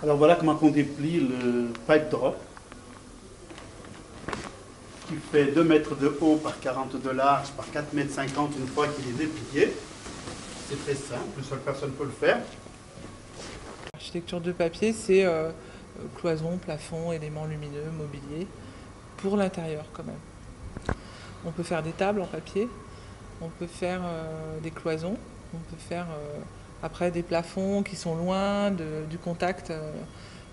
Alors voilà comment on déplie le pipe drop, qui fait 2 mètres de haut par 40 de large par 4,50 mètres une fois qu'il est déplié. C'est très simple, une seule personne peut le faire. L'architecture de papier, c'est cloison, plafond, éléments lumineux, mobilier, pour l'intérieur quand même. On peut faire des tables en papier, on peut faire des cloisons, on peut faire après des plafonds qui sont loin du contact,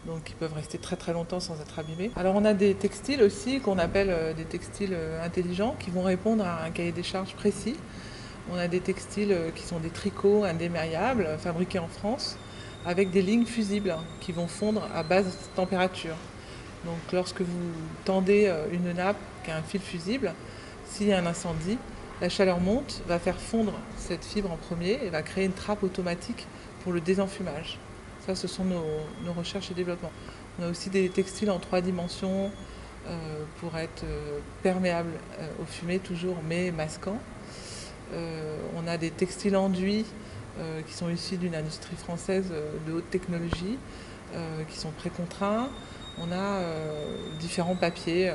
donc qui peuvent rester très très longtemps sans être abîmés. Alors on a des textiles aussi qu'on appelle des textiles intelligents qui vont répondre à un cahier des charges précis. On a des textiles qui sont des tricots indémériables, fabriqués en France, avec des lignes fusibles qui vont fondre à basse température. Donc lorsque vous tendez une nappe qui a un fil fusible, s'il y a un incendie, la chaleur monte, va faire fondre cette fibre en premier et va créer une trappe automatique pour le désenfumage. Ça, ce sont nos recherches et développements. On a aussi des textiles en 3 dimensions pour être perméables aux fumées toujours, mais masquants. On a des textiles enduits qui sont issus d'une industrie française de haute technologie, qui sont précontraints. On a différents papiers.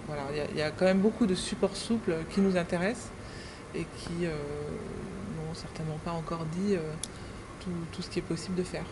Voilà, il y a quand même beaucoup de supports souples qui nous intéressent et qui n'ont certainement pas encore dit tout ce qui est possible de faire.